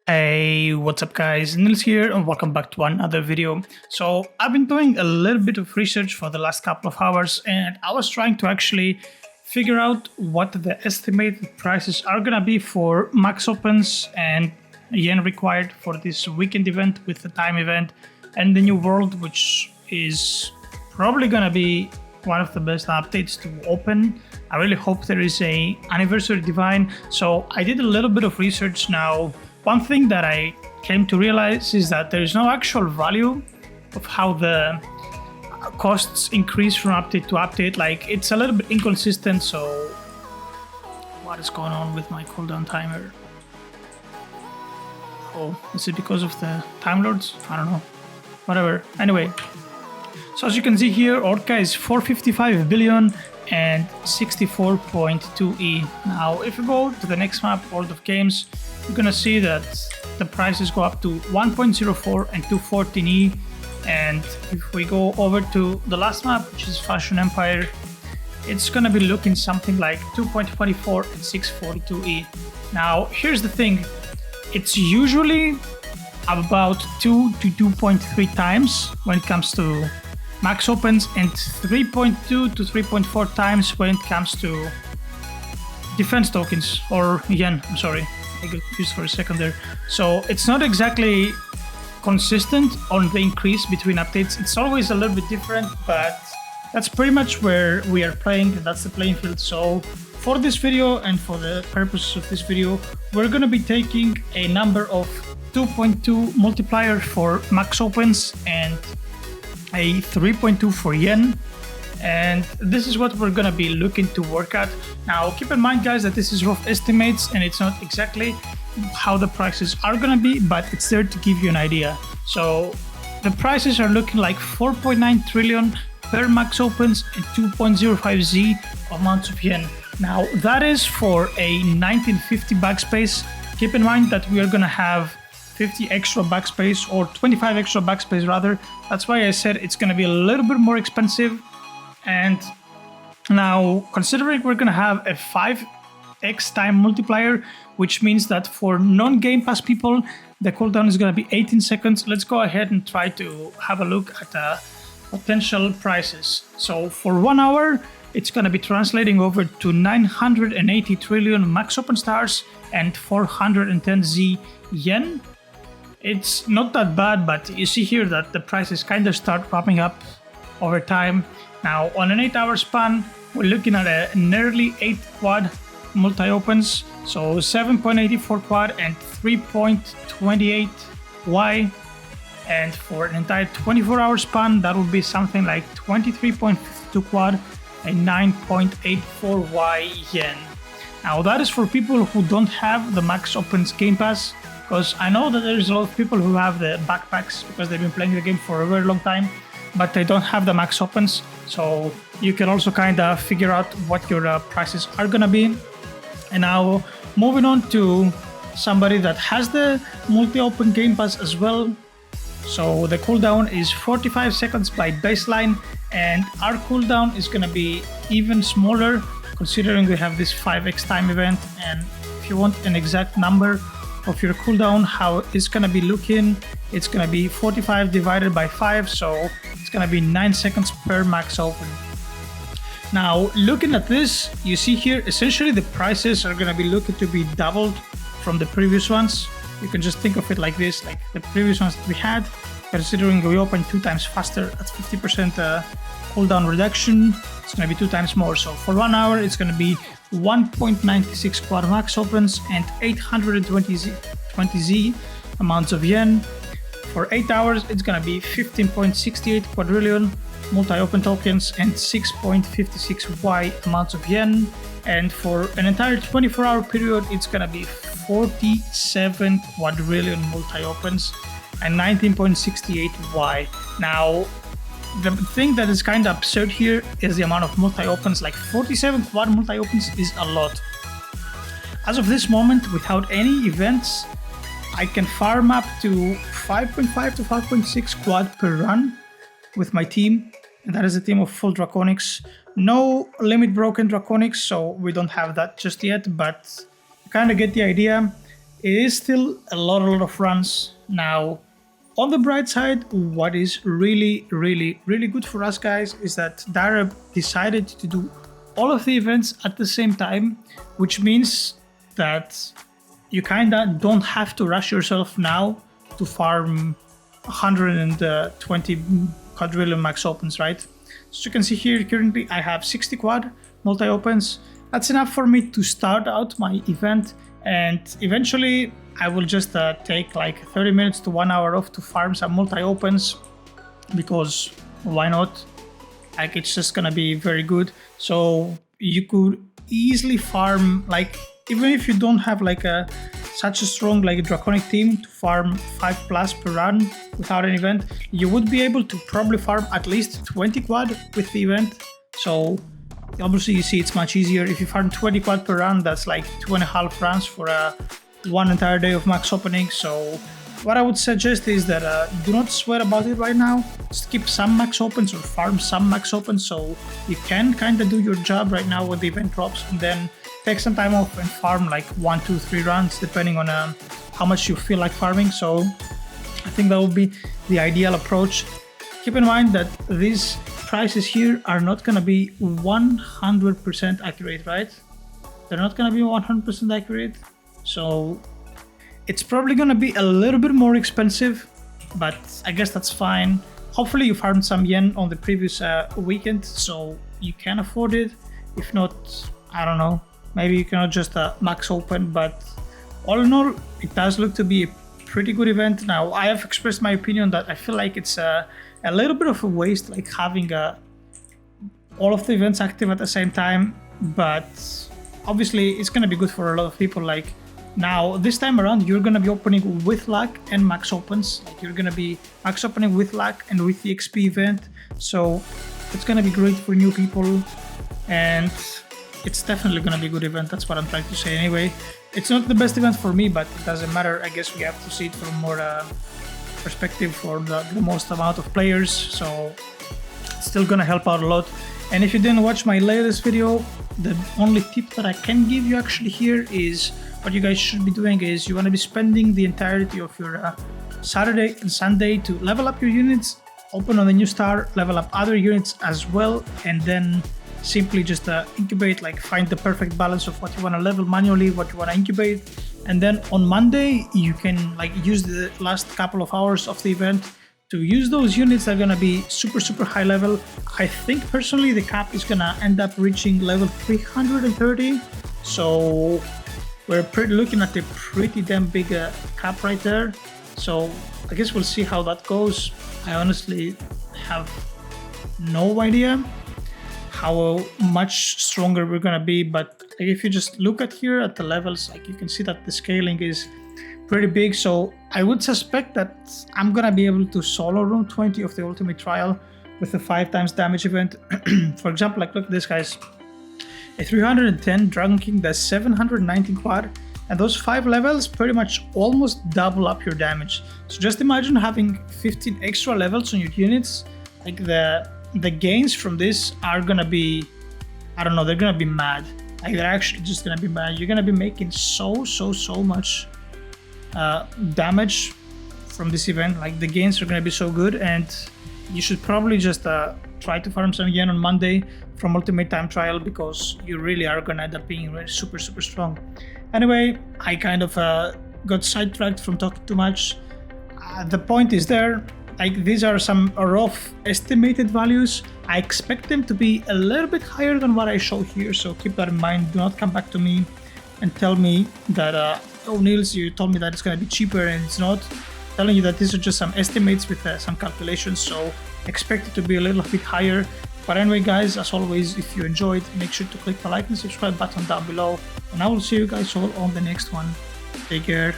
Hey, what's up guys, Nils here and welcome back to another video. So I've been doing a little bit of research for the last couple of hours and I was trying to actually figure out what the estimated prices are gonna be for max opens and yen required for this weekend event with the time event and the new world, which is probably gonna be one of the best updates to open. I really hope there is a anniversary divine. So I did a little bit of research now. One thing that I came to realize is that there is no actual value of how the costs increase from update to update. Like, it's a little bit inconsistent. So what is going on with my cooldown timer? Oh, is it because of the Time Lords? I don't know. Whatever. Anyway, so as you can see here, Orca is 455 billion and 64.2 E. Now, if we go to the next map, World of Games, you're gonna see that the prices go up to 1.04 and 214 E. And if we go over to the last map, which is Fashion Empire, it's gonna be looking something like 2.24 and 642 E. Now, here's the thing. It's usually about 2 to 2.3 times when it comes to max opens and 3.2 to 3.4 times when it comes to defense tokens or yen. I'm sorry, I got confused for a second there. So it's not exactly consistent on the increase between updates. It's always a little bit different, but that's pretty much where we are playing. That's the playing field. So for this video and for the purpose of this video, we're going to be taking a number of 2.2 multiplier for max opens and a 3.2 for yen, and this is what we're gonna be looking to work at. Now keep in mind guys that this is rough estimates and it's not exactly how the prices are gonna be, but it's there to give you an idea. So the prices are looking like 4.9 trillion per max opens and 2.05Z amounts of yen. Now that is for a 1950 backspace. Keep in mind that we are gonna have 50 extra backspace, or 25 extra backspace rather. That's why I said it's going to be a little bit more expensive. And now, considering we're going to have a 5x time multiplier, which means that for non-Game Pass people, the cooldown is going to be 18 seconds. Let's go ahead and try to have a look at potential prices. So for 1 hour, it's going to be translating over to 980 trillion max open stars and 410Z yen. It's not that bad, but you see here that the prices kind of start wrapping up over time. Now, on an 8-hour span, we're looking at a nearly 8 quad multi-opens, so 7.84 quad and 3.28 Y. And for an entire 24-hour span, that would be something like 23.52 quad and 9.84 Y yen. Now, that is for people who don't have the max opens Game Pass, because I know that there's a lot of people who have the backpacks because they've been playing the game for a very long time, but they don't have the max opens. So you can also kind of figure out what your prices are gonna be. And now moving on to somebody that has the multi-open Game Pass as well. So the cooldown is 45 seconds by baseline, and our cooldown is gonna be even smaller considering we have this 5x time event. And if you want an exact number of your cooldown, how it's gonna be looking, it's gonna be 45 divided by 5, so it's gonna be 9 seconds per max open. Now looking at this, you see here essentially the prices are gonna be looking to be doubled from the previous ones. You can just think of it like this, like the previous ones that we had, considering we opened 2 times faster at 50% cooldown reduction, it's gonna be 2 times more. So for 1 hour it's gonna be 1.96 quad max opens and 820Z amounts of yen. For 8 hours, it's gonna be 15.68 quadrillion multi-open tokens and 6.56 Y amounts of yen. And for an entire 24-hour period, it's gonna be 47 quadrillion multi-opens and 19.68 Y. Now, the thing that is kind of absurd here is the amount of multi-opens. Like 47 quad multi-opens is a lot. As of this moment, without any events, I can farm up to 5.5 to 5.6 quad per run with my team. And that is a team of full Draconics. No limit broken Draconics, so we don't have that just yet, but you kind of get the idea. it is still a lot of runs. Now, on the bright side, what is really good for us guys is that Darab decided to do all of the events at the same time, which means that you kinda don't have to rush yourself now to farm 120 quadrillion max opens, right? So you can see here currently I have 60 quad multi-opens. That's enough for me to start out my event, and eventually I will just take like 30 minutes to 1 hour off to farm some multi-opens, because why not? Like, it's just gonna be very good. So you could easily farm, like, even if you don't have like such a strong like draconic team to farm 5+ per run without an event, you would be able to probably farm at least 20 quad with the event. So obviously you see it's much easier. If you farm 20 quad per run, that's like 2.5 runs for one entire day of max opening. So what I would suggest is that do not sweat about it right now. Just keep some max opens or farm some max opens so you can kind of do your job right now when the event drops, and then take some time off and farm like 1, 2, 3 runs depending on how much you feel like farming. So I think that would be the ideal approach. Keep in mind that these prices here are not going to be 100% accurate, right? They're not going to be 100% accurate. So it's probably going to be a little bit more expensive, but I guess that's fine. Hopefully you farmed some yen on the previous weekend, so you can afford it. If not, I don't know, maybe you cannot just max open, but all in all, it does look to be a pretty good event. Now, I have expressed my opinion that I feel like it's a little bit of a waste, like having all of the events active at the same time, but obviously it's going to be good for a lot of people. Like, now, this time around, you're going to be opening with luck and max opens. Like, you're going to be max opening with luck and with the XP event. So it's going to be great for new people. And it's definitely going to be a good event. That's what I'm trying to say anyway. It's not the best event for me, but it doesn't matter. I guess we have to see it from more perspective for the most amount of players. So it's still going to help out a lot. And if you didn't watch my latest video, the only tip that I can give you actually here is what you guys should be doing is you want to be spending the entirety of your Saturday and Sunday to level up your units, open on the new star, level up other units as well, and then simply just incubate, like find the perfect balance of what you want to level manually, what you want to incubate. And then on Monday, you can like use the last couple of hours of the event to use those units that are going to be super high level. I think personally the cap is going to end up reaching level 330. So we're looking at a pretty damn big cap right there. So I guess we'll see how that goes. I honestly have no idea how much stronger we're gonna be, but if you just look at here at the levels, like you can see that the scaling is pretty big. So I would suspect that I'm gonna be able to solo room 20 of the ultimate trial with the 5x damage event. For example, like look at this, guys. A 310 Dragon King does 719 quad, and those 5 levels pretty much almost double up your damage. So just imagine having 15 extra levels on your units. Like the gains from this are gonna be, I don't know, they're gonna be mad. Like they're actually just gonna be mad. You're gonna be making so much damage from this event. Like the gains are gonna be so good, and you should probably just try to farm some yen on Monday from Ultimate Time Trial, because you really are gonna end up being really super strong. Anyway, I kind of got sidetracked from talking too much. The point is there, like these are some rough estimated values. I expect them to be a little bit higher than what I show here, so keep that in mind. Do not come back to me and tell me that, oh Niels, you told me that it's gonna be cheaper and it's not. I'm telling you that these are just some estimates with some calculations, so expect it to be a little bit higher. But anyway guys, as always, if you enjoyed, make sure to click the like and subscribe button down below, and I will see you guys all on the next one. Take care.